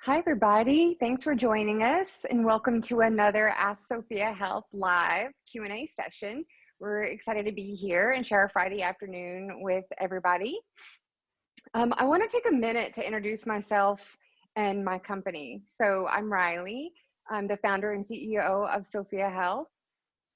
Hi, everybody. Thanks for joining us and welcome to another Ask Sofia Health live Q&A session. We're excited to be here and share a Friday afternoon with everybody. I want to take a minute to introduce myself and my company. So I'm Riley. I'm the founder and CEO of Sofia Health.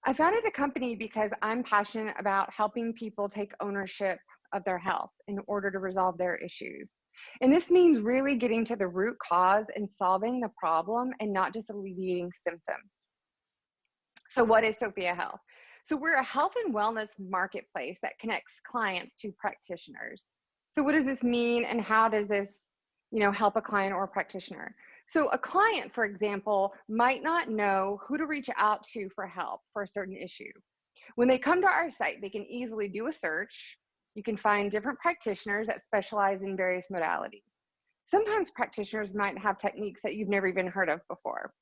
I founded the company because I'm passionate about helping people take ownership of their health in order to resolve their issues. And this means really getting to the root cause and solving the problem and not just alleviating symptoms. So what is Sofia Health? So we're a health and wellness marketplace that connects clients to practitioners. So what does this mean and how does this, help a client or a practitioner? So a client, for example, might not know who to reach out to for help for a certain issue. When they come to our site, they can easily do a search. You can find different practitioners that specialize in various modalities. Sometimes practitioners might have techniques that you've never even heard of before.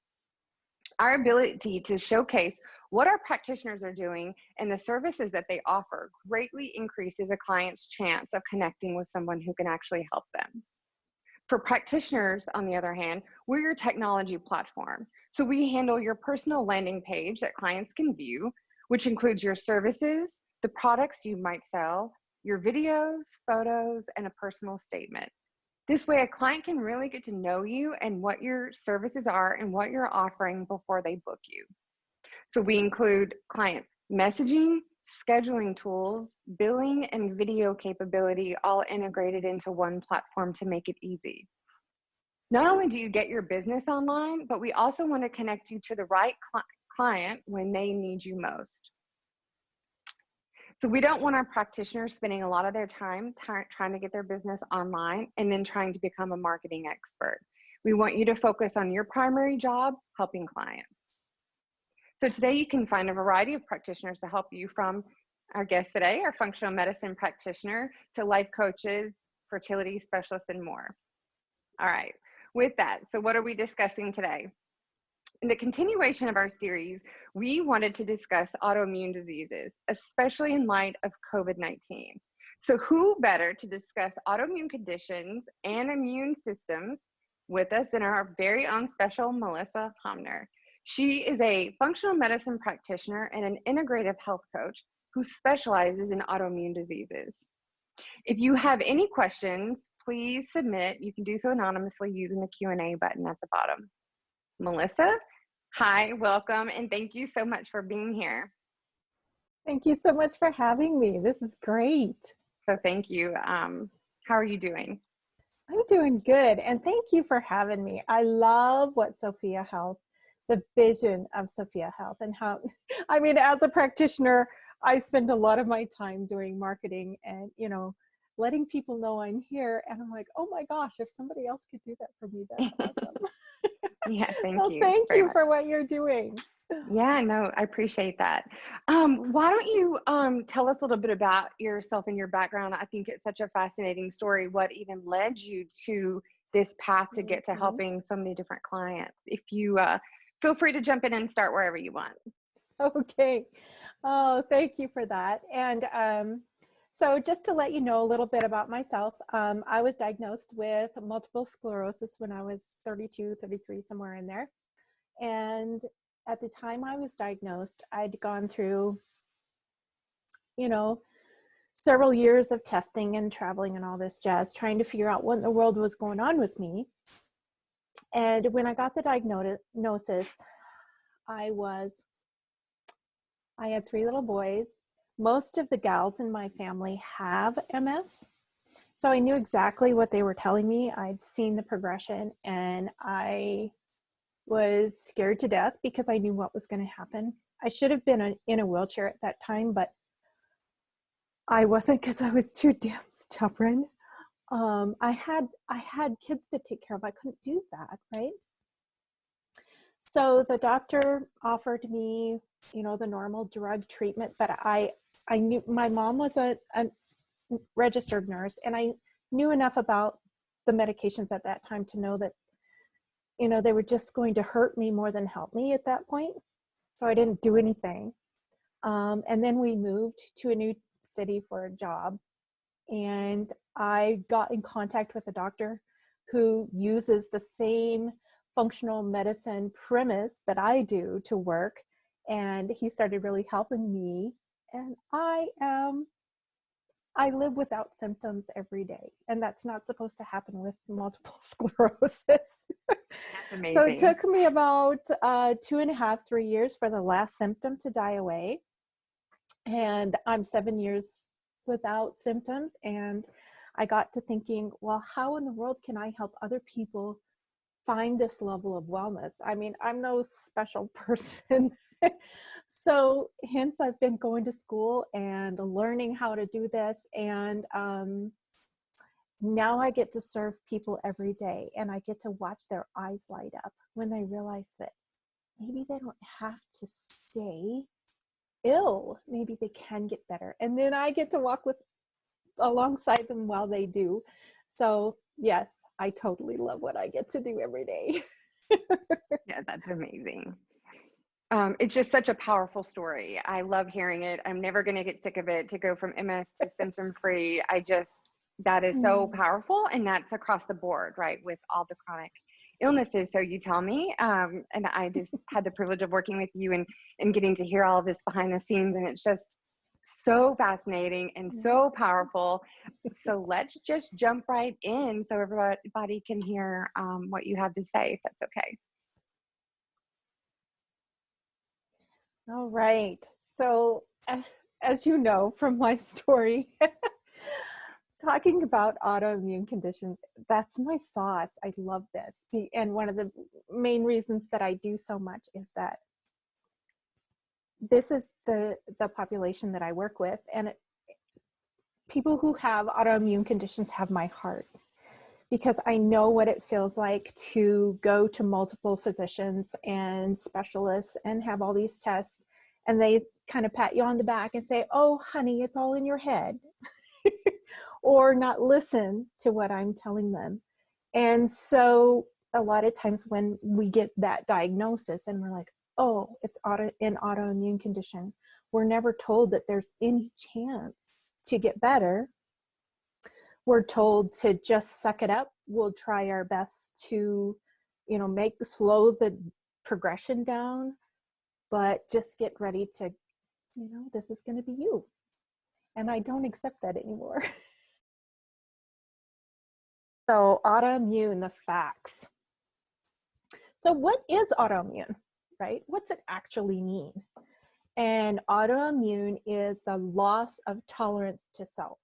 Our ability to showcase what our practitioners are doing and the services that they offer greatly increases a client's chance of connecting with someone who can actually help them. For practitioners, on the other hand, we're your technology platform. So we handle your personal landing page that clients can view, which includes your services, the products you might sell, your videos, photos, and a personal statement. This way, a client can really get to know you and what your services are and what you're offering before they book you. So we include client messaging, scheduling tools, billing, and video capability all integrated into one platform to make it easy. Not only do you get your business online, but we also want to connect you to the right client when they need you most. So we don't want our practitioners spending a lot of their time trying to get their business online and then trying to become a marketing expert. We want you to focus on your primary job, helping clients. So today you can find a variety of practitioners to help you, from our guest today, our functional medicine practitioner, to life coaches, fertility specialists, and more. All right, with that, so what are we discussing today? In the continuation of our series, we wanted to discuss autoimmune diseases, especially in light of COVID-19. So who better to discuss autoimmune conditions and immune systems with us than our very own special Melissa Homner. She is a functional medicine practitioner and an integrative health coach who specializes in autoimmune diseases. If you have any questions, please submit. You can do so anonymously using the Q&A button at the bottom. Melissa, hi, welcome, and thank you so much for being here. Thank you so much for having me. This is great. So thank you. How are you doing? I'm doing good, and thank you for having me. I love what Sofia Health, the vision of Sofia Health, and how, as a practitioner, I spend a lot of my time doing marketing and, letting people know I'm here. And I'm like, oh my gosh, if somebody else could do that for me, that's awesome. Yeah, thank you. Thank you for what you're doing. Yeah, no, I appreciate that. Why don't you tell us a little bit about yourself and your background? I think it's such a fascinating story. What even led you to this path to get to helping so many different clients? If you feel free to jump in and start wherever you want. Okay. Oh, thank you for that. And so just to let you know a little bit about myself, I was diagnosed with multiple sclerosis when I was 32, 33, somewhere in there. And at the time I was diagnosed, I'd gone through, several years of testing and traveling and all this jazz, trying to figure out what in the world was going on with me. And when I got the diagnosis, I had 3 little boys. Most of the gals in my family have MS. So I knew exactly what they were telling me. I'd seen the progression, and I was scared to death because I knew what was going to happen. I should have been in a wheelchair at that time, but I wasn't because I was too damn stubborn. I had kids to take care of. I couldn't do that, right? So the doctor offered me, the normal drug treatment, but I knew my mom was a registered nurse, and I knew enough about the medications at that time to know that, they were just going to hurt me more than help me at that point. So I didn't do anything. And then we moved to a new city for a job, and I got in contact with a doctor who uses the same functional medicine premise that I do to work. And he started really helping me. And I live without symptoms every day. And that's not supposed to happen with multiple sclerosis. That's amazing. So it took me about 2.5, 3 years for the last symptom to die away. And I'm 7 years without symptoms. And I got to thinking, well, how in the world can I help other people find this level of wellness? I mean, I'm no special person. So hence I've been going to school and learning how to do this. And now I get to serve people every day, and I get to watch their eyes light up when they realize that maybe they don't have to stay ill. Maybe they can get better. And then I get to walk alongside them while they do. So yes, I totally love what I get to do every day. Yeah, that's amazing. It's just such a powerful story. I love hearing it. I'm never going to get sick of it, to go from MS to symptom free. That is so powerful. And that's across the board, right? With all the chronic illnesses. So you tell me, and I just had the privilege of working with you and getting to hear all of this behind the scenes. And it's just so fascinating and so powerful. So let's just jump right in so everybody can hear what you have to say, if that's okay. All right. So as you know from my story, talking about autoimmune conditions, that's my sauce. I love this. And one of the main reasons that I do so much is that this is the population that I work with. And people who have autoimmune conditions have my heart, because I know what it feels like to go to multiple physicians and specialists and have all these tests, and they kind of pat you on the back and say, oh, honey, it's all in your head, or not listen to what I'm telling them. And so a lot of times when we get that diagnosis and we're like, oh, it's an autoimmune condition, we're never told that there's any chance to get better. We're told to just suck it up. We'll try our best to, slow the progression down, but just get ready to, this is going to be you. And I don't accept that anymore. So autoimmune, the facts. So what is autoimmune, right? What's it actually mean? And autoimmune is the loss of tolerance to self.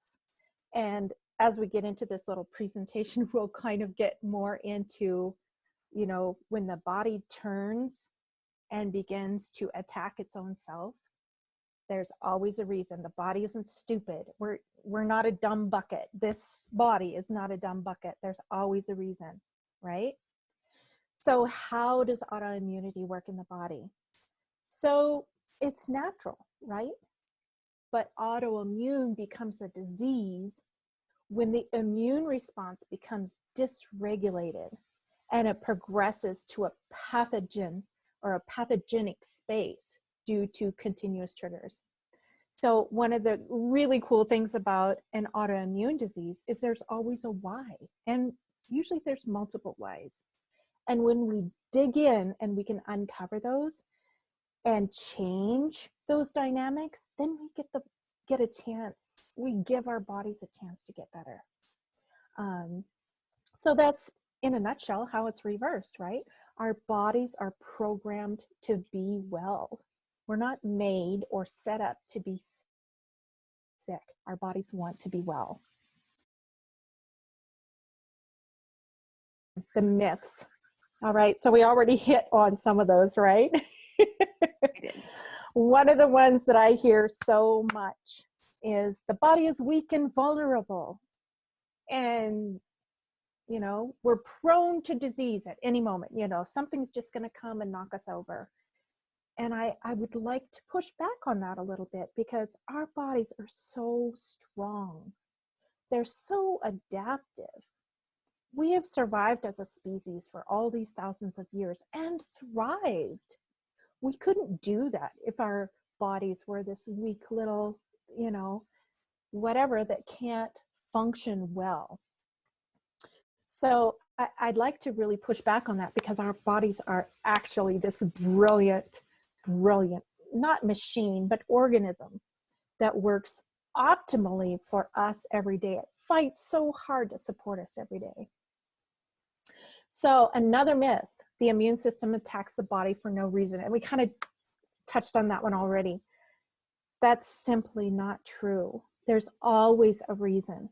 And as we get into this little presentation, we'll kind of get more into, when the body turns and begins to attack its own self, there's always a reason. The body isn't stupid. We're not a dumb bucket. This body is not a dumb bucket. There's always a reason, right? So how does autoimmunity work in the body? So it's natural, right? But autoimmune becomes a disease when the immune response becomes dysregulated and it progresses to a pathogen or a pathogenic space due to continuous triggers. So one of the really cool things about an autoimmune disease is there's always a why, and usually there's multiple whys. And when we dig in and we can uncover those and change those dynamics, then we get a chance. We give our bodies a chance to get better. So that's, in a nutshell, how it's reversed, right? Our bodies are programmed to be well. We're not made or set up to be sick. Our bodies want to be well. The myths. All right, so we already hit on some of those, right? One of the ones that I hear so much is the body is weak and vulnerable. And, we're prone to disease at any moment. Something's just going to come and knock us over. And I would like to push back on that a little bit, because our bodies are so strong. They're so adaptive. We have survived as a species for all these thousands of years and thrived. We couldn't do that if our bodies were this weak little, whatever that can't function well. So I'd like to really push back on that, because our bodies are actually this brilliant, not machine, but organism that works optimally for us every day. It fights so hard to support us every day. So another myth, the immune system attacks the body for no reason. And we kind of touched on that one already. That's simply not true. There's always a reason.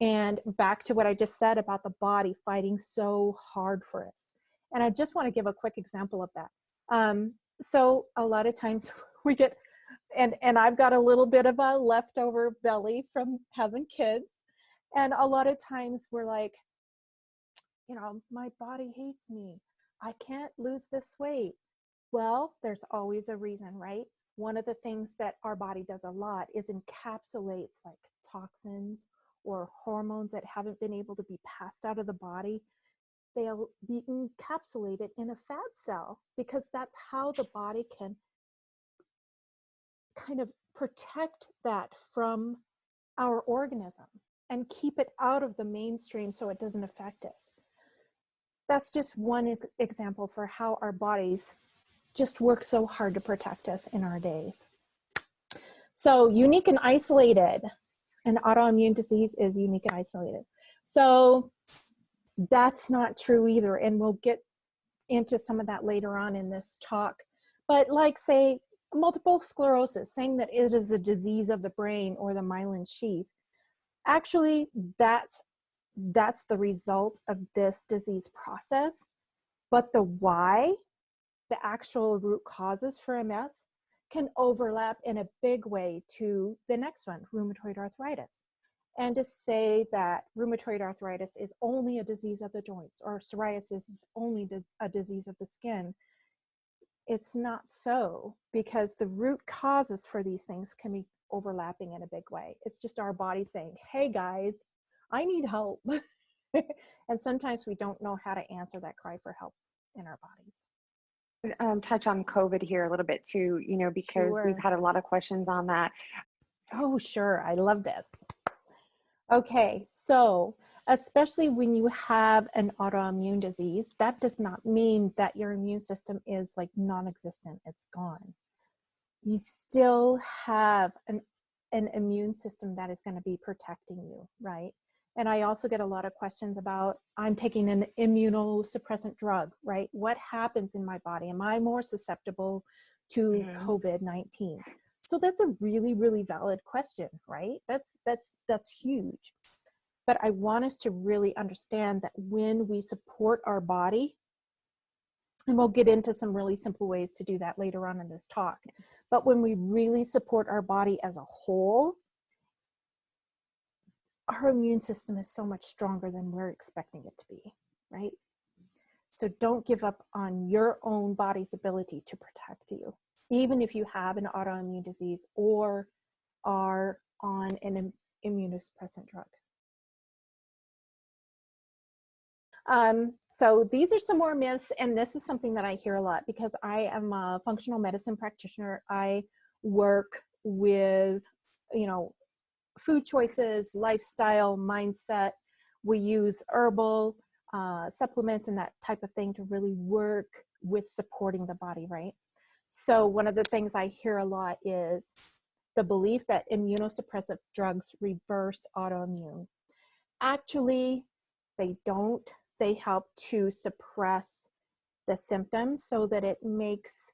And back to what I just said about the body fighting so hard for us. And I just want to give a quick example of that. So a lot of times we get, and I've got a little bit of a leftover belly from having kids. And a lot of times we're like, you know, my body hates me. I can't lose this weight. Well, there's always a reason, right? One of the things that our body does a lot is encapsulates like toxins or hormones that haven't been able to be passed out of the body. They'll be encapsulated in a fat cell, because that's how the body can kind of protect that from our organism and keep it out of the mainstream so it doesn't affect us. That's just one example for how our bodies just work so hard to protect us in our days. So unique and isolated. An autoimmune disease is unique and isolated. So that's not true either. And we'll get into some of that later on in this talk. But like, say, multiple sclerosis, saying that it is a disease of the brain or the myelin sheath, actually, that's the result of this disease process. But the why, the actual root causes for MS, can overlap in a big way to the next one, rheumatoid arthritis. And to say that rheumatoid arthritis is only a disease of the joints, or psoriasis is only a disease of the skin, it's not so, because the root causes for these things can be overlapping in a big way. It's just our body saying, hey guys, I need help. And sometimes we don't know how to answer that cry for help in our bodies. Touch on COVID here a little bit too, you know, because we've had a lot of questions on that. Oh, sure. I love this. Okay, so especially when you have an autoimmune disease, that does not mean that your immune system is like non-existent. It's gone. You still have an immune system that is going to be protecting you, right? And I also get a lot of questions about, I'm taking an immunosuppressant drug, right? What happens in my body? Am I more susceptible to COVID-19? So that's a really, really valid question, right? That's huge. But I want us to really understand that when we support our body, and we'll get into some really simple ways to do that later on in this talk, but when we really support our body as a whole, our immune system is so much stronger than we're expecting it to be, right? So don't give up on your own body's ability to protect you, even if you have an autoimmune disease or are on an immunosuppressant drug. So these are some more myths, and this is something that I hear a lot because I am a functional medicine practitioner. I work with, you know, food choices, lifestyle, mindset. We use herbal supplements and that type of thing to really work with supporting the body, right? So one of the things I hear a lot is the belief that immunosuppressive drugs reverse autoimmune. Actually, they don't. They help to suppress the symptoms so that it makes,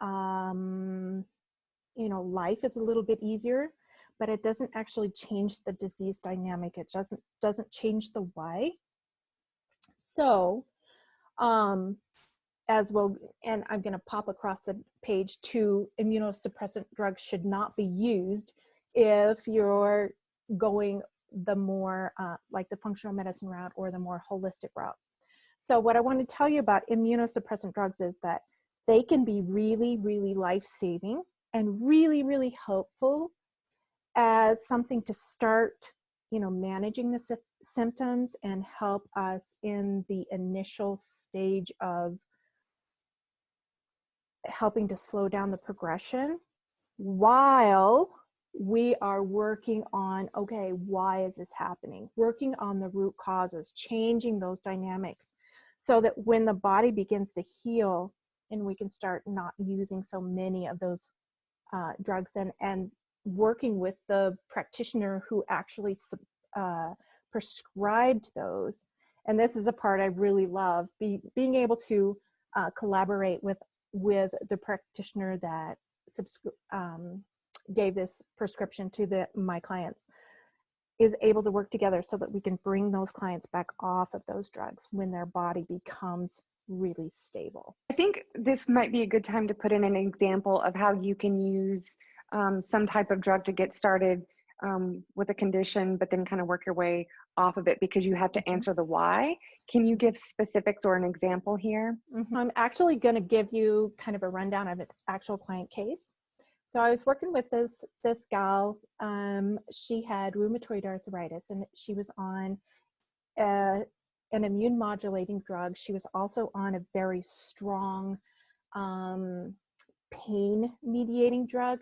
you know, life is a little bit easier, but it doesn't actually change the disease dynamic. It doesn't change the why. So, as well, and I'm going to pop across the page too, immunosuppressant drugs should not be used if you're going the more like the functional medicine route or the more holistic route. So what I want to tell you about immunosuppressant drugs is that they can be really, really life-saving and really, really helpful as something to start, you know, managing the symptoms and help us in the initial stage of helping to slow down the progression, while we are working on, okay, why is this happening? Working on the root causes, changing those dynamics so that when the body begins to heal and we can start not using so many of those drugs, and working with the practitioner who actually prescribed those. And this is a part I really love, being able to collaborate with the practitioner that gave this prescription to my clients, is able to work together so that we can bring those clients back off of those drugs when their body becomes really stable. I think this might be a good time to put in an example of how you can use some type of drug to get started with a condition, but then kind of work your way off of it, because you have to answer the why. Can you give specifics or an example here? I'm actually going to give you kind of a rundown of an actual client case. So I was working with this gal. She had rheumatoid arthritis, and she was on an immune modulating drug. She was also on a very strong pain mediating drug.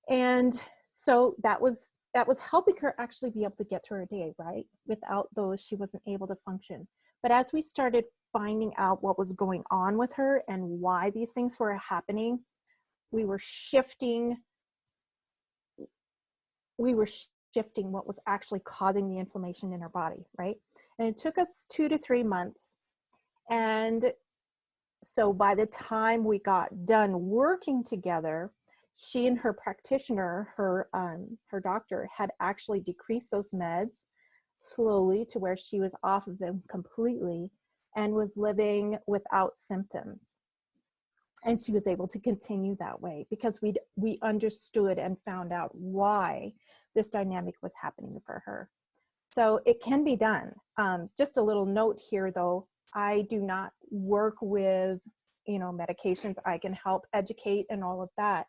And so that was helping her actually be able to get through her day, right? Without those, she wasn't able to function. But as we started finding out what was going on with her and why these things were happening, we were shifting what was actually causing the inflammation in her body, right? And it took us 2 to 3 months. And so by the time we got done working together, she and her practitioner, her doctor, had actually decreased those meds slowly to where she was off of them completely and was living without symptoms. And she was able to continue that way because we understood and found out why this dynamic was happening for her. So it can be done. Just a little note here, though, I do not work with, medications. I can help educate and all of that.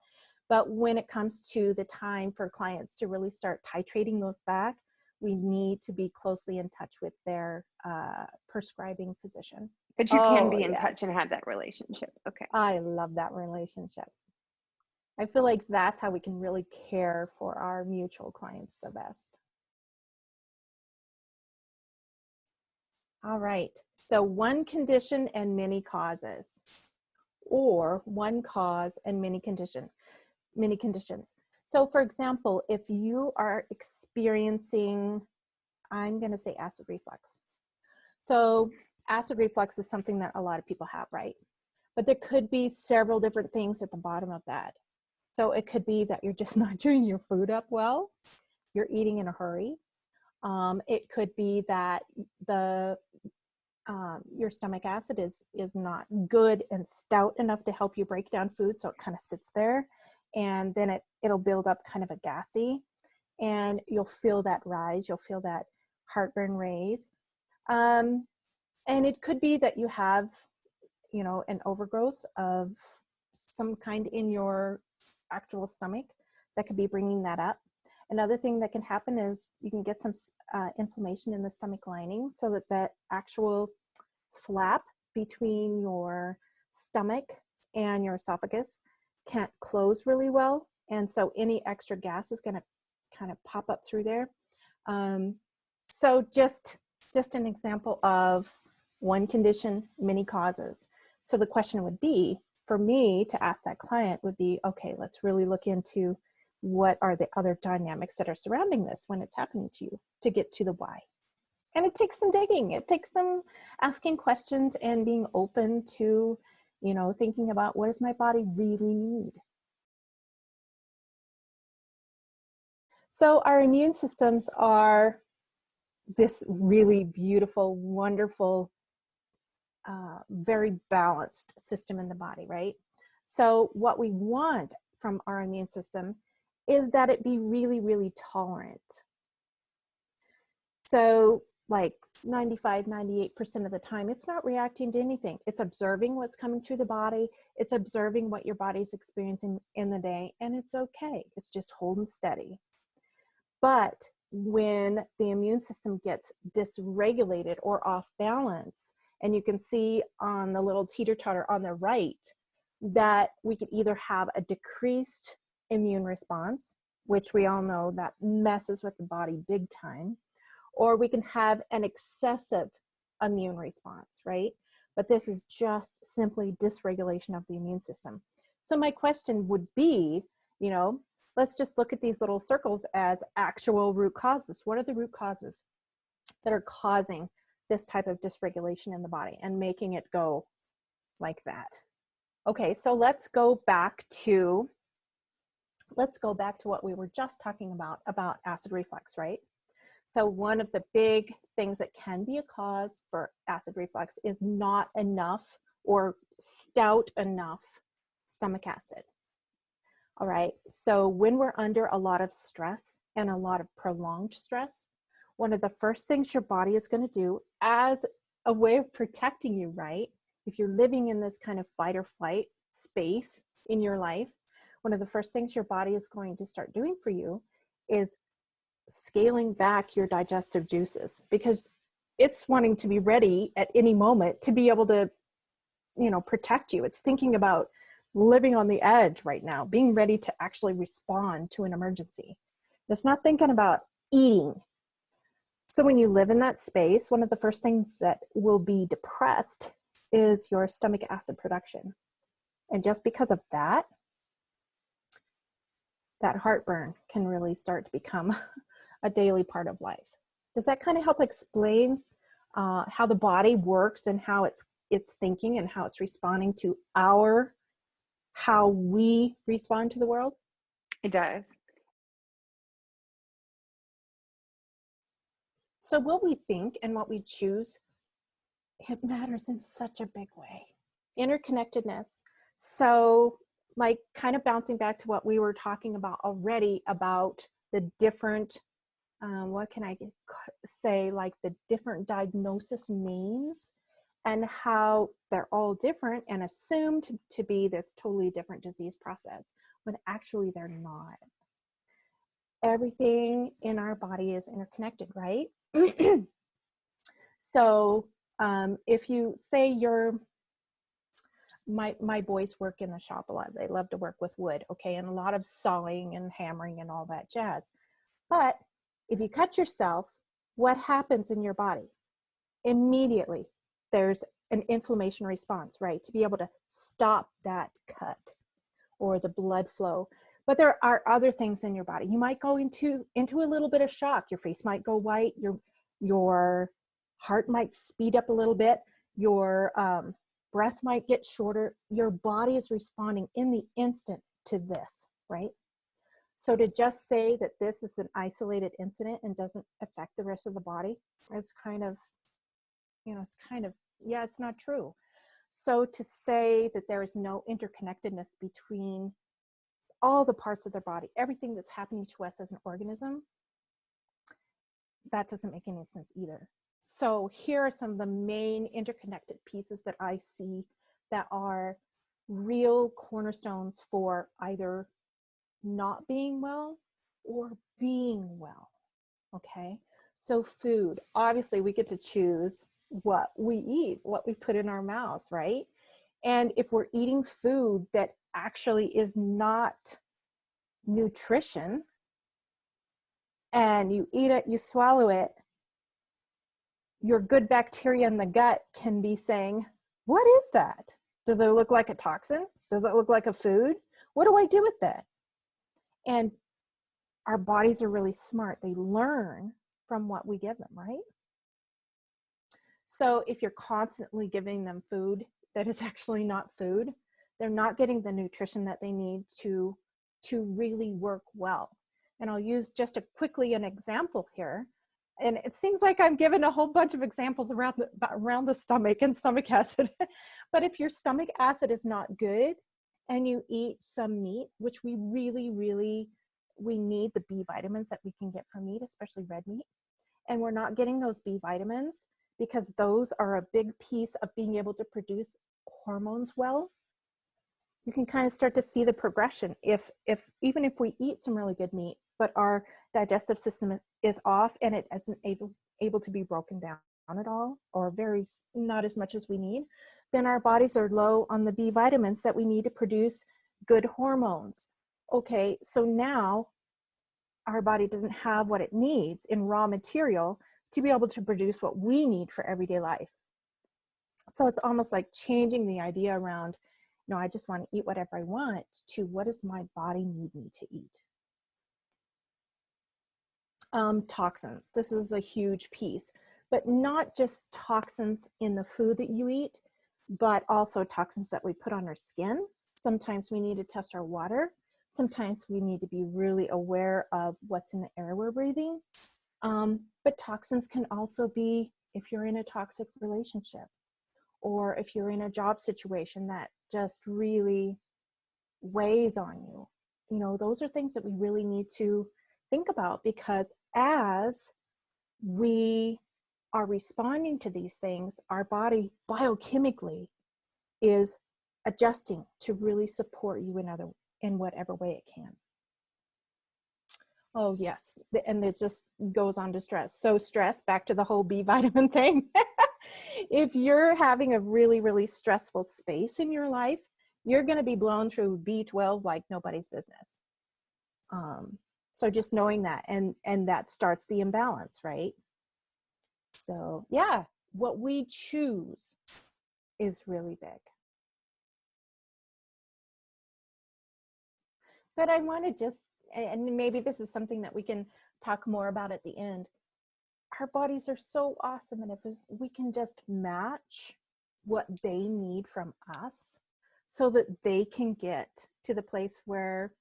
But when it comes to the time for clients to really start titrating those back, we need to be closely in touch with their prescribing physician. But you can be in touch and have that relationship. Okay. I love that relationship. I feel like that's how we can really care for our mutual clients the best. All right. So one condition and many causes, or one cause and many conditions. So for example, if you are experiencing, I'm going to say acid reflux. So acid reflux is something that a lot of people have, right? But there could be several different things at the bottom of that. So it could be that you're just not chewing your food up well, you're eating in a hurry. It could be that your stomach acid is not good and stout enough to help you break down food, so it kind of sits there, and then it'll build up kind of a gassy, and you'll feel that rise, you'll feel that heartburn raise. And it could be that you have, an overgrowth of some kind in your actual stomach that could be bringing that up. Another thing that can happen is you can get some inflammation in the stomach lining, so that actual flap between your stomach and your esophagus can't close really well. And so any extra gas is going to kind of pop up through there. So just an example of one condition, many causes. So the question would be, for me to ask that client would be, okay, let's really look into what are the other dynamics that are surrounding this when it's happening to you, to get to the why. And it takes some digging. It takes some asking questions and being open to, thinking about, what does my body really need? So our immune systems are this really beautiful, wonderful, very balanced system in the body, right? So what we want from our immune system is that it be really, really tolerant. So like 95, 98% of the time, it's not reacting to anything. It's observing what's coming through the body. It's observing what your body's experiencing in the day, and it's okay. It's just holding steady. But when the immune system gets dysregulated or off balance, and you can see on the little teeter-totter on the right that we could either have a decreased immune response, which we all know that messes with the body big time, or we can have an excessive immune response, right? But this is just simply dysregulation of the immune system. So my question would be, let's just look at these little circles as actual root causes. What are the root causes that are causing this type of dysregulation in the body and making it go like that? Okay, so let's go back to what we were just talking about acid reflux, right? So one of the big things that can be a cause for acid reflux is not enough or stout enough stomach acid. All right, so when we're under a lot of stress and a lot of prolonged stress, one of the first things your body is going to do as a way of protecting you, right? If you're living in this kind of fight or flight space in your life, one of the first things your body is going to start doing for you is scaling back your digestive juices, because it's wanting to be ready at any moment to be able to, protect you. It's thinking about living on the edge right now, being ready to actually respond to an emergency. It's not thinking about eating. So when you live in that space, one of the first things that will be depressed is your stomach acid production. And just because of that heartburn can really start to become a daily part of life. Does that kind of help explain how the body works and how it's thinking and how it's responding to how we respond to the world? It does. So what we think and what we choose, it matters in such a big way. Interconnectedness. So like kind of bouncing back to what we were talking about already about the different, what can I say, like the different diagnosis names and how they're all different and assumed to be this totally different disease process, when actually they're not. Everything in our body is interconnected, right? So if you say my boys work in the shop a lot, they love to work with wood, okay, and a lot of sawing and hammering and all that jazz. But if you cut yourself, what happens in your body? Immediately, there's an inflammation response, right? To be able to stop that cut or the blood flow. But there are other things in your body. You might go into a little bit of shock. Your face might go white. Your heart might speed up a little bit. Your breath might get shorter. Your body is responding in the instant to this, right? So to just say that this is an isolated incident and doesn't affect the rest of the body, it's kind of, it's not true. So to say that there is no interconnectedness between all the parts of their body, everything that's happening to us as an organism, that doesn't make any sense either. So here are some of the main interconnected pieces that I see that are real cornerstones for either not being well or being well. Okay, so food, obviously we get to choose what we eat, what we put in our mouths, right? And if we're eating food that actually is not nutrition, and you eat it, you swallow it, your good bacteria in the gut can be saying, what is that? Does it look like a toxin? Does it look like a food? What do I do with that? And our bodies are really smart. They learn from what we give them, right? So if you're constantly giving them food that is actually not food, they're not getting the nutrition that they need to really work well. And I'll use just quickly an example here. And it seems like I'm giving a whole bunch of examples around the stomach and stomach acid. But if your stomach acid is not good and you eat some meat, which we really, we need the B vitamins that we can get from meat, especially red meat. And we're not getting those B vitamins because those are a big piece of being able to produce hormones well. You can kind of start to see the progression. Even if we eat some really good meat, but our digestive system is off and it isn't able to be broken down at all, or not as much as we need, then our bodies are low on the B vitamins that we need to produce good hormones. Okay, so now our body doesn't have what it needs in raw material to be able to produce what we need for everyday life. So it's almost like changing the idea around, I just want to eat whatever I want, to what does my body need me to eat? Toxins. This is a huge piece, but not just toxins in the food that you eat, but also toxins that we put on our skin. Sometimes we need to test our water. Sometimes we need to be really aware of what's in the air we're breathing. But toxins can also be if you're in a toxic relationship, or if you're in a job situation that just really weighs on you. Those are things that we really need to think about, because as we are responding to these things, our body biochemically is adjusting to really support you in whatever way it can. Oh yes, and it just goes on to stress. So stress, back to the whole B vitamin thing. If you're having a really, really stressful space in your life, you're going to be blown through B12 like nobody's business. So just knowing that, and that starts the imbalance, right? So yeah, what we choose is really big. But I want to just, and maybe this is something that we can talk more about at the end. Our bodies are so awesome, and if we can just match what they need from us so that they can get to the place where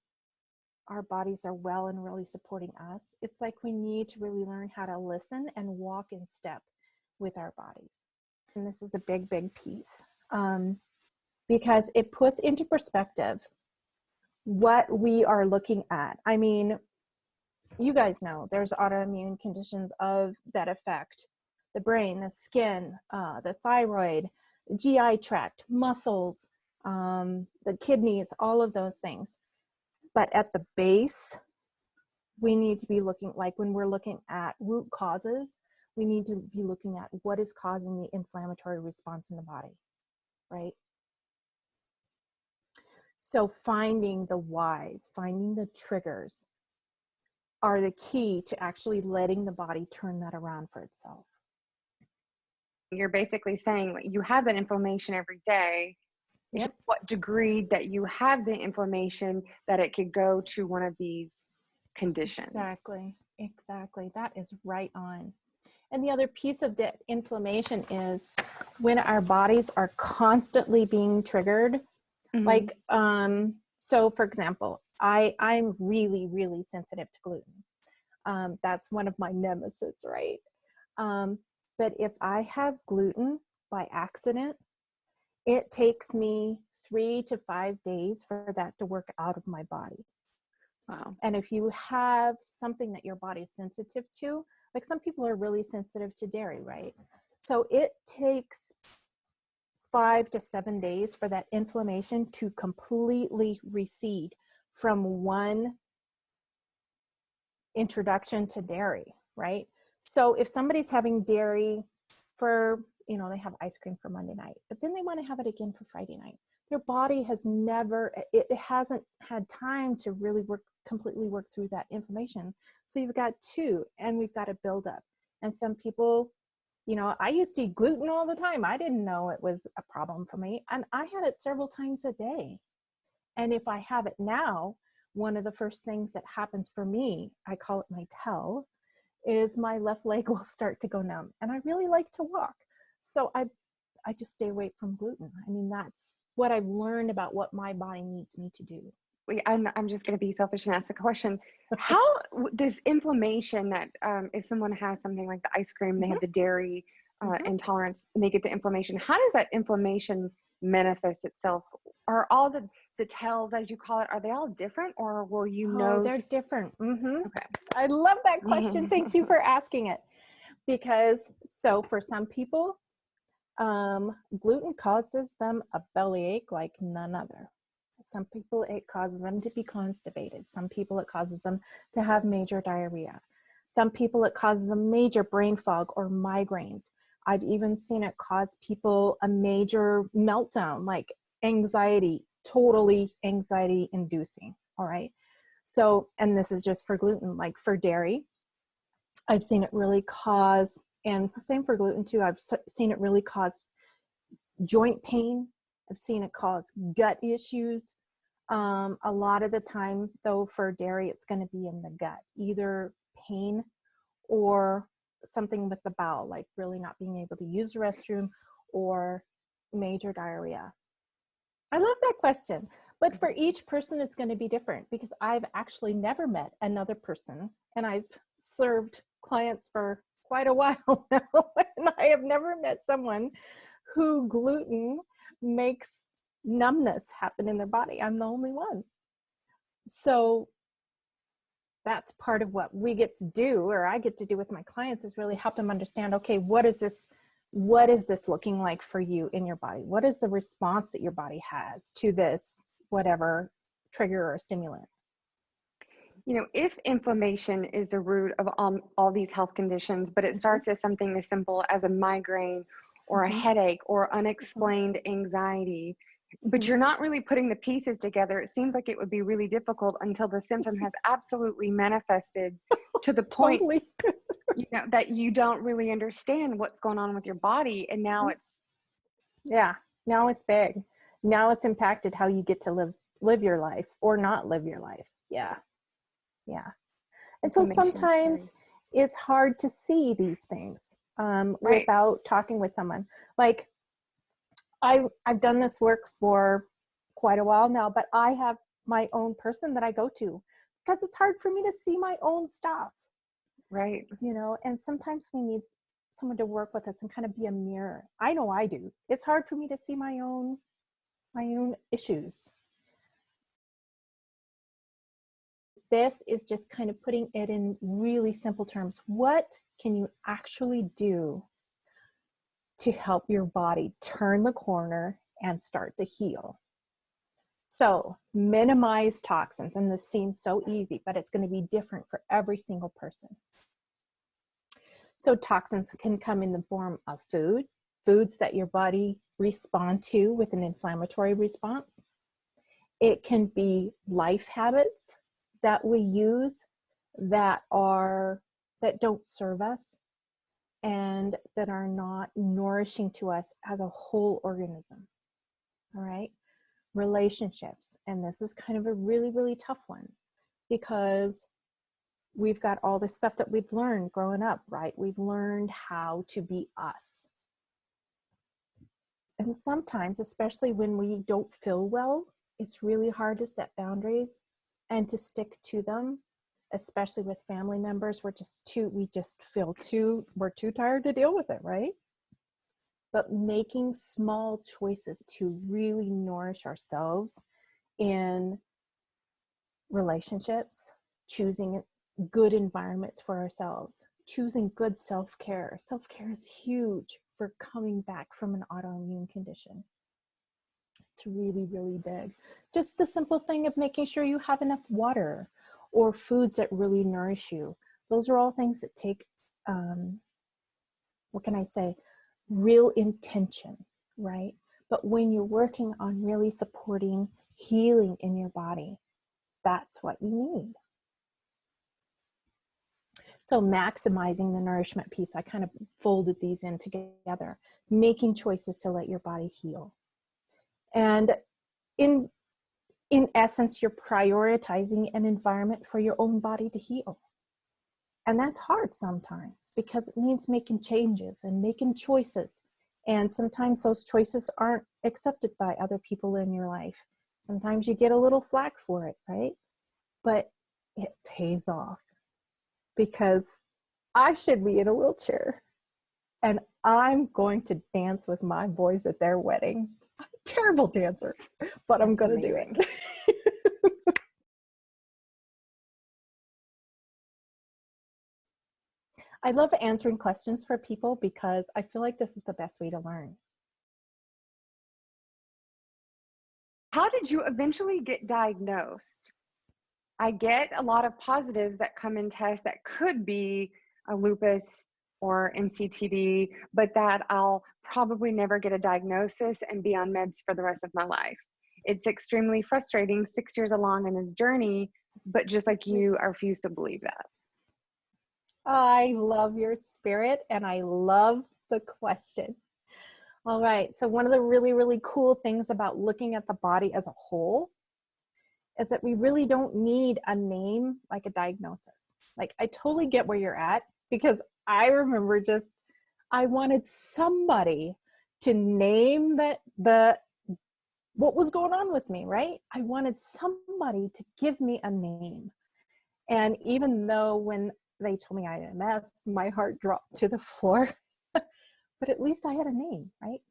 our bodies are well and really supporting us, it's like we need to really learn how to listen and walk in step with our bodies. And this is a big, big piece, because it puts into perspective what we are looking at. I mean, you guys know there's autoimmune conditions that affect the brain, the skin, the thyroid, GI tract, muscles, the kidneys, all of those things. But at the base, we need to be looking, like when we're looking at root causes, we need to be looking at what is causing the inflammatory response in the body, right? So finding the whys, finding the triggers are the key to actually letting the body turn that around for itself. You're basically saying you have that inflammation every day. It's just what degree that you have the inflammation that it could go to one of these conditions. Exactly. That is right on. And the other piece of the inflammation is when our bodies are constantly being triggered. Like, so for example, I'm really, really sensitive to gluten. That's one of my nemesis, right? But if I have gluten by accident, it takes me 3 to 5 days for that to work out of my body. Wow. And if you have something that your body is sensitive to, like some people are really sensitive to dairy, right? So it takes 5 to 7 days for that inflammation to completely recede from one introduction to dairy, right? So if somebody's having dairy for, they have ice cream for Monday night, but then they want to have it again for Friday night, their body it hasn't had time to really completely work through that inflammation. So you've got 2, and we've got to build up. And some people, I used to eat gluten all the time. I didn't know it was a problem for me. And I had it several times a day. And if I have it now, one of the first things that happens for me, I call it my tell, is my left leg will start to go numb. And I really like to walk. So I just stay away from gluten. I mean, that's what I've learned about what my body needs me to do. I'm just going to be selfish and ask a question. How does inflammation that if someone has something like the ice cream, they have the dairy intolerance, and they get the inflammation, how does that inflammation manifest itself? Are all the tells, as you call it, are they all different, or will you know? They're different. Okay. I love that question. Thank you for asking it. Because so for some people, gluten causes them a bellyache like none other. Some people, it causes them to be constipated. Some people, it causes them to have major diarrhea. Some people, it causes a major brain fog or migraines. I've even seen it cause people a major meltdown, like anxiety, totally anxiety inducing. All right. So, and this is just for gluten, like for dairy, I've seen it really cause, and same for gluten too, I've seen it really cause joint pain. I've seen it cause gut issues. A lot of the time, though, for dairy, it's going to be in the gut, either pain or something with the bowel, like really not being able to use the restroom or major diarrhea. I love that question, but for each person, it's going to be different because I've actually never met another person, and I've served clients for quite a while now, and I have never met someone who gluten makes numbness happen in their body. I'm the only one. So that's part of what we get to do, or I get to do with my clients, is really help them understand, okay, what is this looking like for you in your body? What is the response that your body has to this, whatever trigger or stimulant? You know, if inflammation is the root of all these health conditions, but it starts as something as simple as a migraine or a headache or unexplained anxiety, but you're not really putting the pieces together, it seems like it would be really difficult until the symptom has absolutely manifested to the point Totally. you know, that you don't really understand what's going on with your body. And now it's, yeah, now it's big. Now it's impacted how you get to live your life or not live your life. Yeah. And so sometimes it's hard to see these things without talking with someone. Like I've done this work for quite a while now, but I have my own person that I go to because it's hard for me to see my own stuff. Right. You know, and sometimes we need someone to work with us and kind of be a mirror. I know I do. It's hard for me to see my own issues. This is just kind of putting it in really simple terms. What can you actually do to help your body turn the corner and start to heal? So minimize toxins, and this seems so easy, but it's going to be different for every single person. So toxins can come in the form of foods that your body respond to with an inflammatory response. It can be life habits that we use that don't serve us and that are not nourishing to us as a whole organism. All right. Relationships. And this is kind of a really, really tough one because we've got all this stuff that we've learned growing up, right? We've learned how to be us. And sometimes, especially when we don't feel well, it's really hard to set boundaries and to stick to them, especially with family members. We're too tired to deal with it, right? But making small choices to really nourish ourselves in relationships, choosing good environments for ourselves, choosing good self-care. Self-care is huge for coming back from an autoimmune condition. It's really, really big. Just the simple thing of making sure you have enough water or foods that really nourish you. Those are all things that take, real intention, right? But when you're working on really supporting healing in your body, that's what you need. So maximizing the nourishment piece, I kind of folded these in together, making choices to let your body heal. And in essence, you're prioritizing an environment for your own body to heal. And that's hard sometimes because it means making changes and making choices. And sometimes those choices aren't accepted by other people in your life. Sometimes you get a little flack for it, right? But it pays off because I should be in a wheelchair and I'm going to dance with my boys at their wedding. I'm a terrible dancer, but I'm going to do it. I love answering questions for people because I feel like this is the best way to learn. How did you eventually get diagnosed? I get a lot of positives that come in tests that could be a lupus or MCTD, but that I'll probably never get a diagnosis and be on meds for the rest of my life. it's extremely frustrating 6 years along in his journey, but just like you, I refuse to believe that. I love your spirit and I love the question. All right. So one of the really, really cool things about looking at the body as a whole is that we really don't need a name like a diagnosis. Like, I totally get where you're at, because I remember I wanted somebody to name what was going on with me, right? I wanted somebody to give me a name. And even though when they told me I had MS, my heart dropped to the floor, but at least I had a name, right?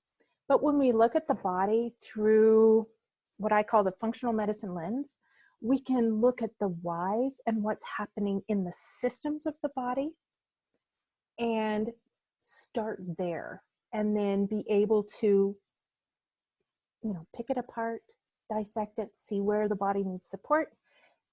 But when we look at the body through what I call the functional medicine lens, we can look at the whys and what's happening in the systems of the body and start there, and then be able to, pick it apart, dissect it, see where the body needs support,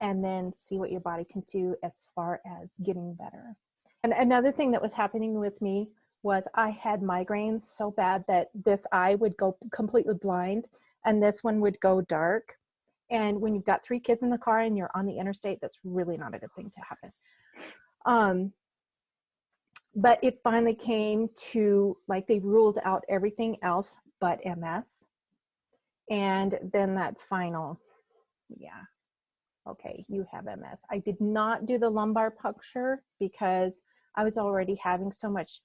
and then see what your body can do as far as getting better. And another thing that was happening with me was I had migraines so bad that this eye would go completely blind and this one would go dark. And when you've got 3 kids in the car and you're on the interstate, that's really not a good thing to happen. But it finally came to, like, they ruled out everything else but MS. And then that final, okay, you have MS. I did not do the lumbar puncture because I was already having so much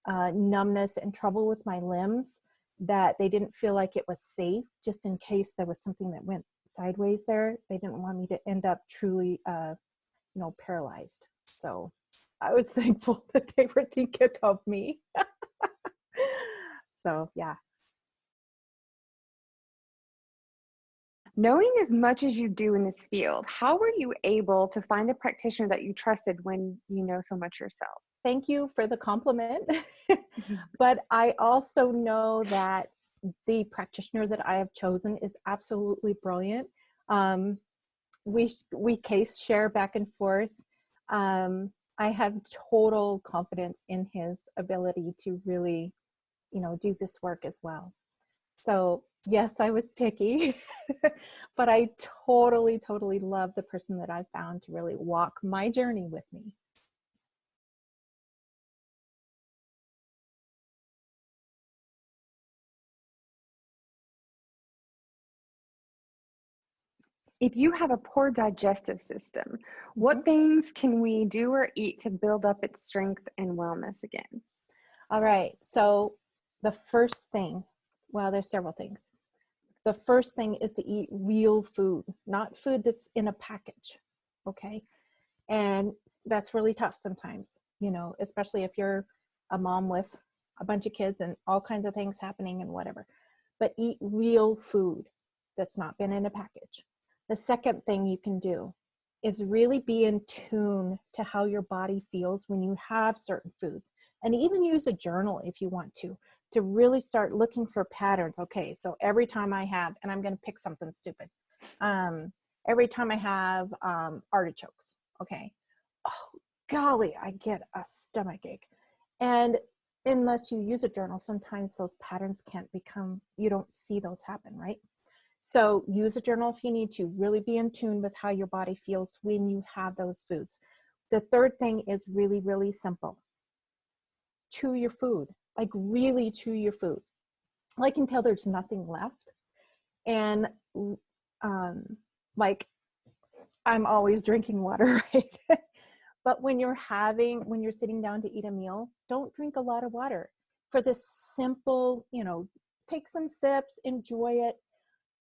numbness and trouble with my limbs that they didn't feel like it was safe, just in case there was something that went sideways there. They didn't want me to end up truly, paralyzed. So I was thankful that they were thinking of me. So, yeah. Knowing as much as you do in this field, how were you able to find a practitioner that you trusted when you know so much yourself? Thank you for the compliment. But I also know that the practitioner that I have chosen is absolutely brilliant. We case share back and forth. I have total confidence in his ability to really, do this work as well. So yes, I was picky, but I totally, totally love the person that I found to really walk my journey with me. If you have a poor digestive system, what things can we do or eat to build up its strength and wellness again? All right. So the first thing, well, there's several things. The first thing is to eat real food, not food that's in a package. Okay. And that's really tough sometimes, especially if you're a mom with a bunch of kids and all kinds of things happening and whatever. But eat real food that's not been in a package. The second thing you can do is really be in tune to how your body feels when you have certain foods, and even use a journal if you want to really start looking for patterns. Okay, so every time I have, and I'm going to pick something stupid, every time I have artichokes, okay, oh golly, I get a stomach ache. And unless you use a journal, sometimes those patterns you don't see those happen, right? So use a journal if you need to. Really be in tune with how your body feels when you have those foods. The third thing is really, really simple. Chew your food. Like, really chew your food. Like, until there's nothing left. And like, I'm always drinking water, right? But when you're sitting down to eat a meal, don't drink a lot of water. For this simple, take some sips, enjoy it,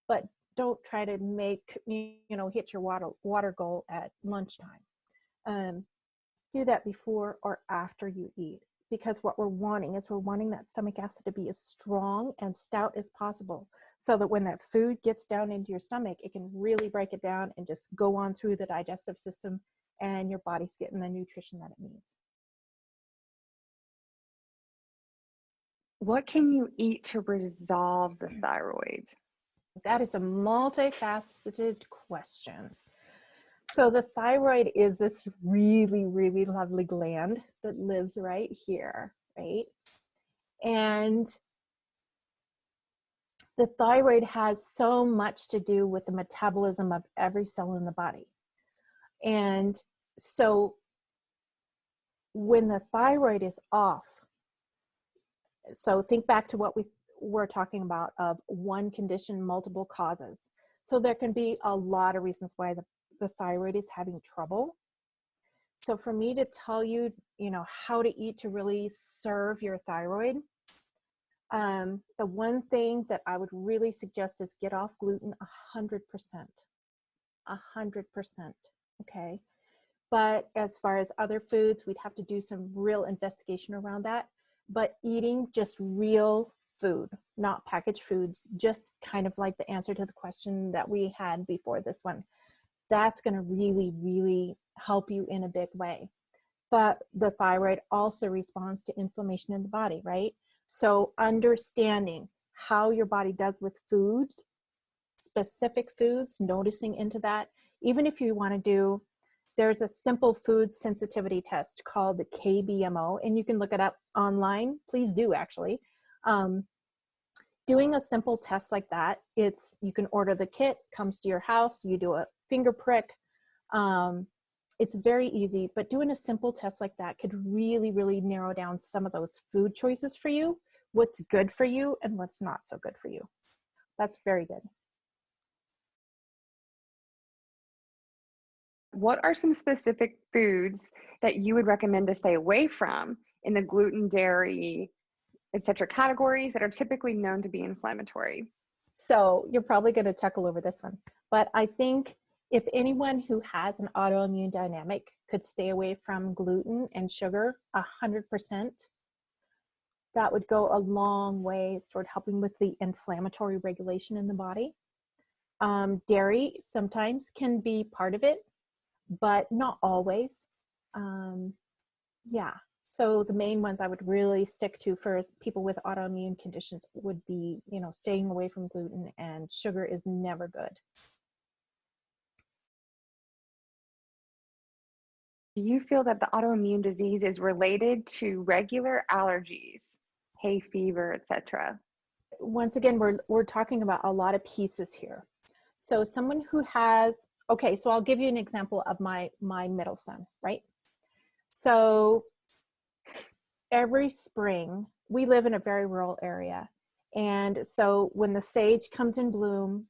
but don't try to hit your water goal at lunchtime. Do that before or after you eat, because what we're wanting that stomach acid to be as strong and stout as possible, so that when that food gets down into your stomach, it can really break it down and just go on through the digestive system, and your body's getting the nutrition that it needs. What can you eat to resolve the thyroid? That is a multifaceted question. So the thyroid is this really, really lovely gland that lives right here, right? And The thyroid has so much to do with the metabolism of every cell in the body. And so when the thyroid is off, so think back to what we were talking about of one condition, multiple causes. So there can be a lot of reasons why the thyroid is having trouble. So for me to tell you, how to eat to really serve your thyroid, the one thing that I would really suggest is get off gluten 100%. 100%. Okay. But as far as other foods, we'd have to do some real investigation around that. But eating just real food, not packaged foods, just kind of like the answer to the question that we had before this one, that's going to really, really help you in a big way. But the thyroid also responds to inflammation in the body, right? So understanding how your body does with foods, specific foods, noticing into that, even if you want to do, there's a simple food sensitivity test called the KBMO, and you can look it up online. Please do, actually. Doing a simple test like that, you can order the kit, comes to your house, you do a finger prick. It's very easy, but doing a simple test like that could really, really narrow down some of those food choices for you, what's good for you and what's not so good for you. That's very good. What are some specific foods that you would recommend to stay away from in the gluten, dairy, etc. categories that are typically known to be inflammatory? So you're probably going to chuckle over this one, but I think if anyone who has an autoimmune dynamic could stay away from gluten and sugar 100%, that would go a long way toward helping with the inflammatory regulation in the body. Dairy sometimes can be part of it, but not always. Yeah. So the main ones I would really stick to for people with autoimmune conditions would be, staying away from gluten, and sugar is never good. Do you feel that the autoimmune disease is related to regular allergies, hay fever, etc.? Once again, we're talking about a lot of pieces here. So someone who has, okay, so I'll give you an example of my middle son, right? So every spring, we live in a very rural area. And so when the sage comes in bloom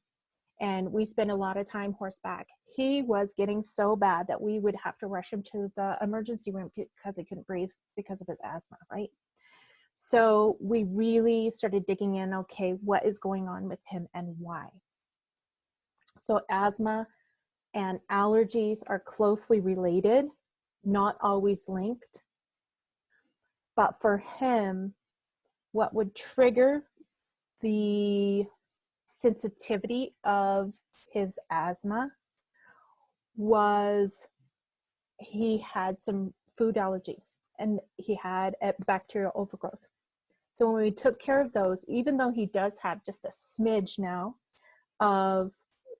and we spend a lot of time horseback, he was getting so bad that we would have to rush him to the emergency room because he couldn't breathe because of his asthma, right? So we really started digging in, okay, what is going on with him and why? So asthma and allergies are closely related, not always linked. But for him, what would trigger the sensitivity of his asthma was he had some food allergies and he had a bacterial overgrowth. So when we took care of those, even though he does have just a smidge now of,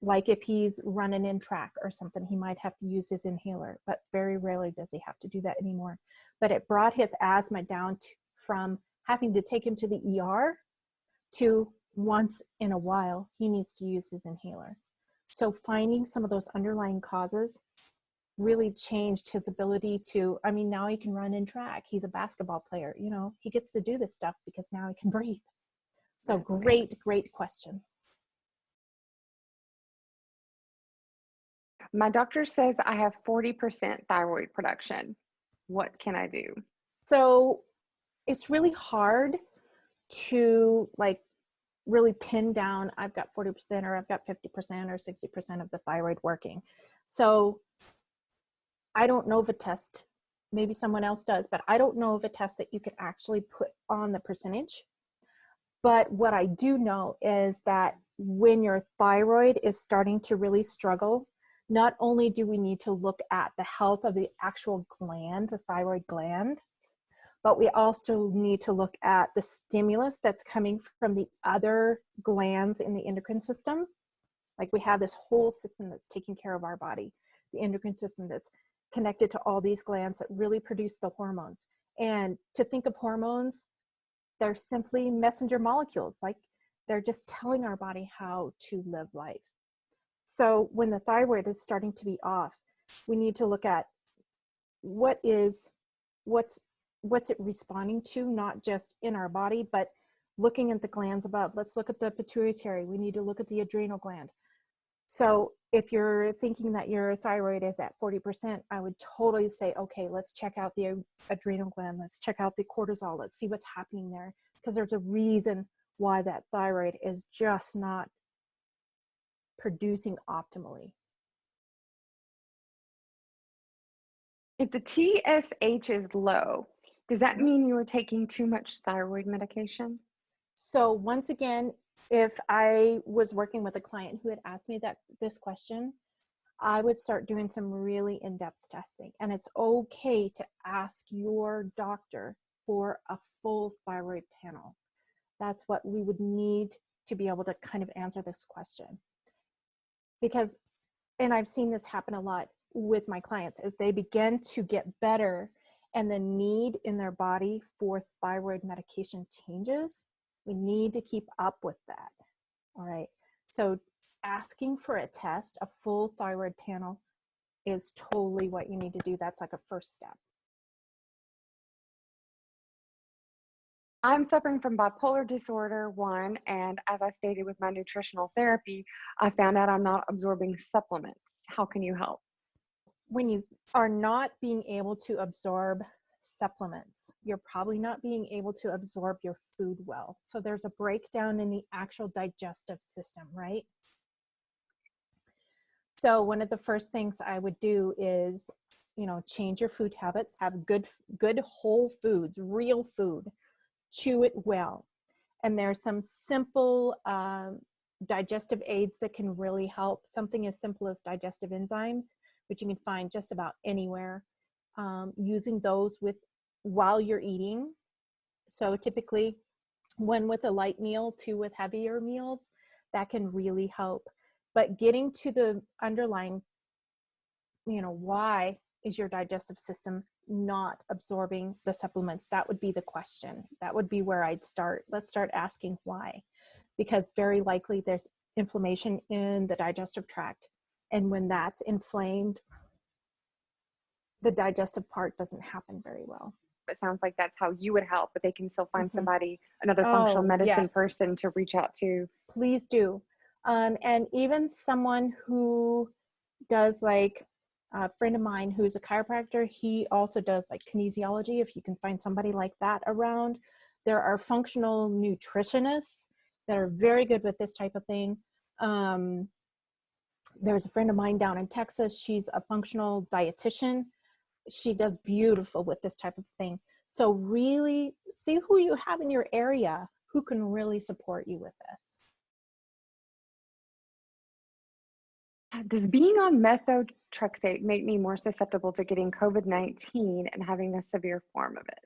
like if he's running in track or something, he might have to use his inhaler, but very rarely does he have to do that anymore. But it brought his asthma down from having to take him to the ER to once in a while, he needs to use his inhaler. So finding some of those underlying causes really changed his ability to, now he can run in track. He's a basketball player, he gets to do this stuff because now he can breathe. So great question. My doctor says I have 40% thyroid production. What can I do? So it's really hard to really pin down, I've got 40% or I've got 50% or 60% of the thyroid working. So I don't know of a test, maybe someone else does, but I don't know of a test that you can actually put on the percentage. But what I do know is that when your thyroid is starting to really struggle, not only do we need to look at the health of the actual gland, the thyroid gland, but we also need to look at the stimulus that's coming from the other glands in the endocrine system. Like we have this whole system that's taking care of our body, the endocrine system that's connected to all these glands that really produce the hormones. And to think of hormones, they're simply messenger molecules. Like They're just telling our body how to live life. So when the thyroid is starting to be off, we need to look at what's it responding to, not just in our body, but looking at the glands above. Let's look at the pituitary. We need to look at the adrenal gland. So if you're thinking that your thyroid is at 40%, I would totally say, okay, let's check out the adrenal gland. Let's check out the cortisol. Let's see what's happening there, because there's a reason why that thyroid is just not producing optimally. If the TSH is low, does that mean you are taking too much thyroid medication? So once again, if I was working with a client who had asked me this question, I would start doing some really in-depth testing. And it's okay to ask your doctor for a full thyroid panel. That's what we would need to be able to kind of answer this question. Because, and I've seen this happen a lot with my clients, as they begin to get better and the need in their body for thyroid medication changes, we need to keep up with that. All right. So asking for a test, a full thyroid panel, is totally what you need to do. That's like a first step. I'm suffering from bipolar disorder 1, and as I stated with my nutritional therapy, I found out I'm not absorbing supplements. How can you help? When you are not being able to absorb supplements, you're probably not being able to absorb your food well. So there's a breakdown in the actual digestive system, right? So one of the first things I would do is, change your food habits, have good whole foods, real food, chew it well. And there's some simple digestive aids that can really help. Something as simple as digestive enzymes, which you can find just about anywhere. Using those while you're eating. So typically 1 with a light meal, 2 with heavier meals, that can really help. But getting to the underlying, why is your digestive system not absorbing the supplements? That would be the question. That would be where I'd start. Let's start asking why, because very likely there's inflammation in the digestive tract. And when that's inflamed, the digestive part doesn't happen very well. It sounds like that's how you would help, but they can still find somebody, another functional medicine person to reach out to. Please do. And even someone who does, like a friend of mine who's a chiropractor, he also does like kinesiology. If you can find somebody like that around. There are functional nutritionists that are very good with this type of thing. There's a friend of mine down in Texas. She's a functional dietitian. She does beautiful with this type of thing. So really see who you have in your area who can really support you with this. Does being on methotrexate make me more susceptible to getting COVID-19 and having a severe form of it?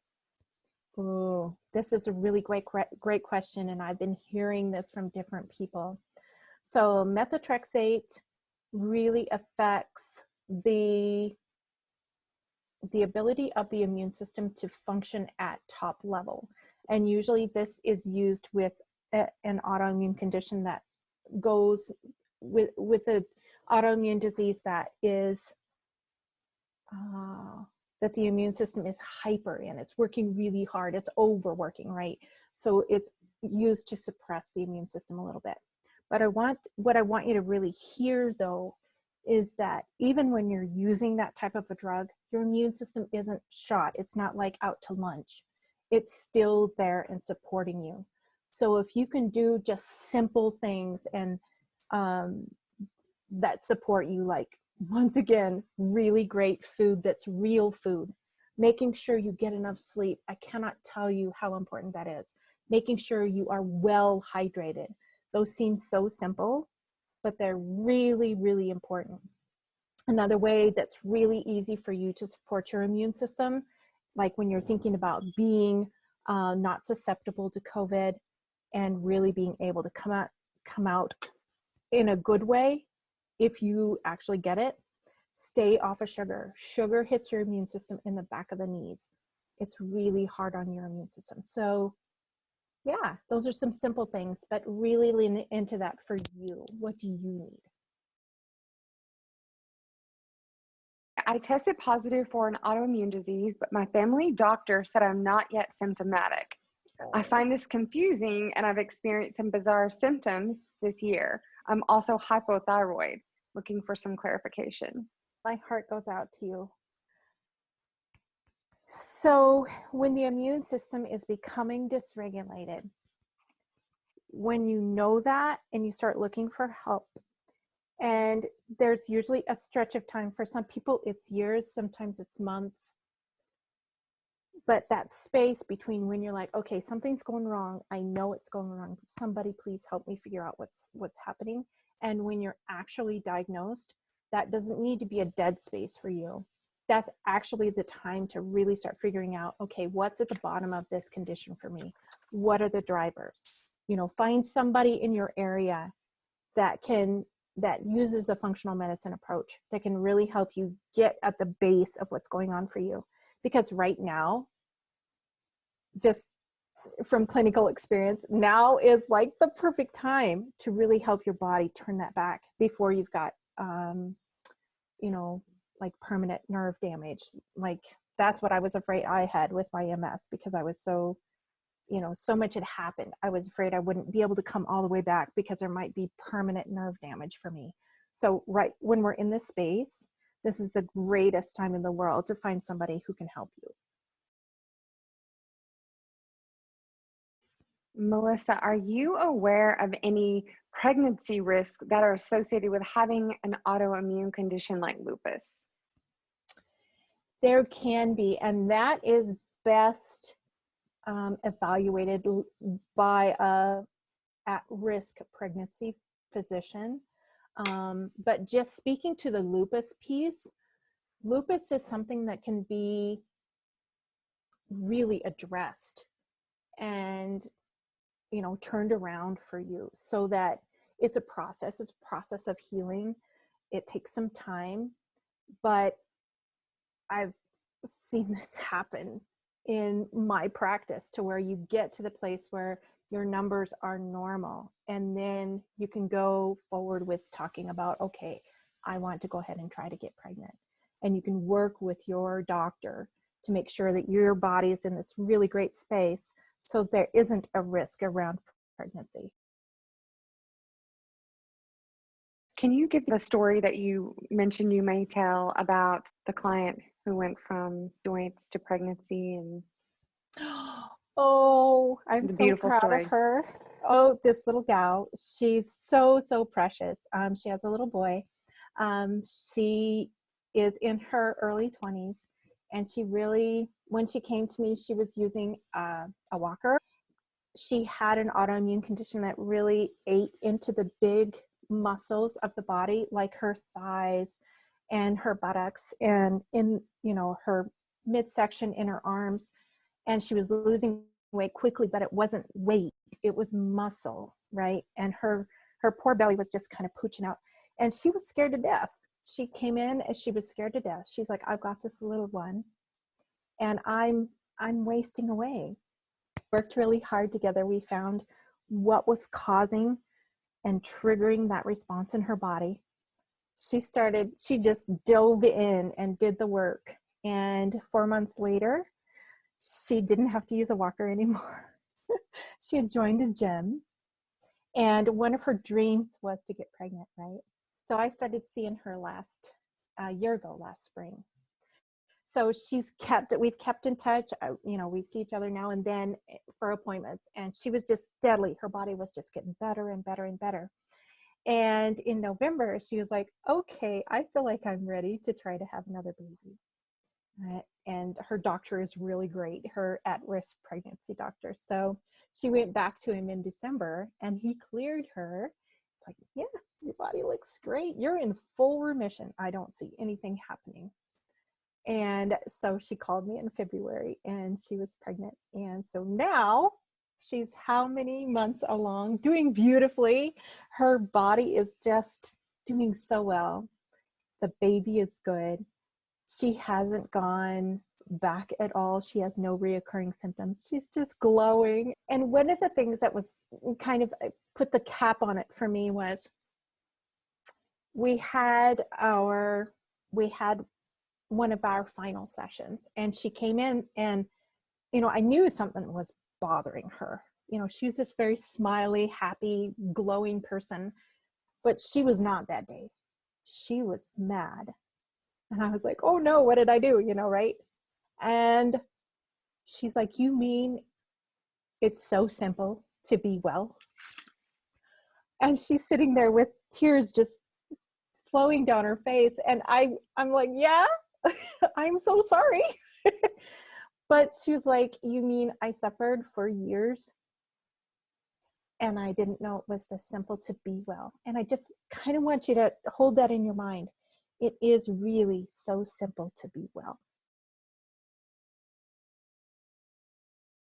Oh, this is a really great question, and I've been hearing this from different people. So methotrexate really affects the ability of the immune system to function at top level. And usually this is used with an autoimmune condition that goes with the autoimmune disease that is that the immune system is hyper and it's working really hard. It's overworking, right? So it's used to suppress the immune system a little bit. But what I want you to really hear though is that even when you're using that type of a drug, your immune system isn't shot. It's not like out to lunch. It's still there and supporting you. So if you can do just simple things and that support you, like, once again, really great food that's real food, making sure you get enough sleep. I cannot tell you how important that is. Making sure you are well hydrated. Those seem so simple, but they're really, really important. Another way that's really easy for you to support your immune system, like when you're thinking about being not susceptible to COVID and really being able to come out in a good way, if you actually get it, stay off of sugar. Sugar hits your immune system in the back of the knees. It's really hard on your immune system. So Yeah, those are some simple things, but really lean into that for you. What do you need? I tested positive for an autoimmune disease, but my family doctor said I'm not yet symptomatic. I find this confusing, and I've experienced some bizarre symptoms this year. I'm also hypothyroid, looking for some clarification. My heart goes out to you. So when the immune system is becoming dysregulated, when you know that and you start looking for help, and there's usually a stretch of time, for some people it's years, sometimes it's months, but that space between when you're like, okay, something's going wrong, I know it's going wrong, somebody please help me figure out what's happening, and when you're actually diagnosed, that doesn't need to be a dead space for you. That's actually the time to really start figuring out, okay, what's at the bottom of this condition for me? What are the drivers? You know, find somebody in your area that uses a functional medicine approach that can really help you get at the base of what's going on for you. Because right now, just from clinical experience, now is like the perfect time to really help your body turn that back before you've got, like permanent nerve damage. Like that's what I was afraid I had with my MS, because I was so much had happened. I was afraid I wouldn't be able to come all the way back because there might be permanent nerve damage for me. So right when we're in this space, this is the greatest time in the world to find somebody who can help you. Melissa, are you aware of any pregnancy risks that are associated with having an autoimmune condition like lupus? There can be, and that is best evaluated by a at-risk pregnancy physician. But just speaking to the lupus piece, lupus is something that can be really addressed and turned around for you, so that it's a process of healing. It takes some time, but I've seen this happen in my practice, to where you get to the place where your numbers are normal, and then you can go forward with talking about, okay, I want to go ahead and try to get pregnant. And you can work with your doctor to make sure that your body is in this really great space, so there isn't a risk around pregnancy. Can you give the story that you mentioned you may tell about the client who went from joints to pregnancy, and Oh, I'm the so beautiful proud of story? her. Oh, this little gal, she's so precious. She has a little boy. She is in her early 20s, and she really, when she came to me, she was using a walker. She had an autoimmune condition that really ate into the big muscles of the body, like her thighs and her buttocks, and in her midsection in her arms. And she was losing weight quickly, but it wasn't weight, it was muscle, right? And her poor belly was just kind of pooching out, and she was scared to death. She came in and she was scared to death. She's like, I've got this little one and I'm wasting away. Worked really hard together. We found what was causing and triggering that response in her body. She just dove in and did the work. And 4 months later, she didn't have to use a walker anymore. She had joined a gym, and one of her dreams was to get pregnant, right? So I started seeing her last spring. So we've kept in touch. We see each other now and then for appointments, and she was just deadly. Her body was just getting better and better and better. And in November, she was like, okay, I feel like I'm ready to try to have another baby. And her doctor is really great, her at-risk pregnancy doctor. So she went back to him in December, and he cleared her. It's like, yeah, your body looks great. You're in full remission. I don't see anything happening. And so she called me in February, and she was pregnant. And so now she's how many months along, doing beautifully. Her body is just doing so well. The baby is good. She hasn't gone back at all. She has no reoccurring symptoms. She's just glowing. And one of the things that was kind of put the cap on it for me was we had one of our final sessions, and she came in, and I knew something was bothering her. She was this very smiley, happy, glowing person, but she was not that day. She was mad. And I was like, oh no, what did I do? Right? And she's like, you mean it's so simple to be well? And she's sitting there with tears just flowing down her face. And I'm like, yeah, I'm so sorry. But she was like, you mean I suffered for years and I didn't know it was this simple to be well? And I just kind of want you to hold that in your mind. It is really so simple to be well.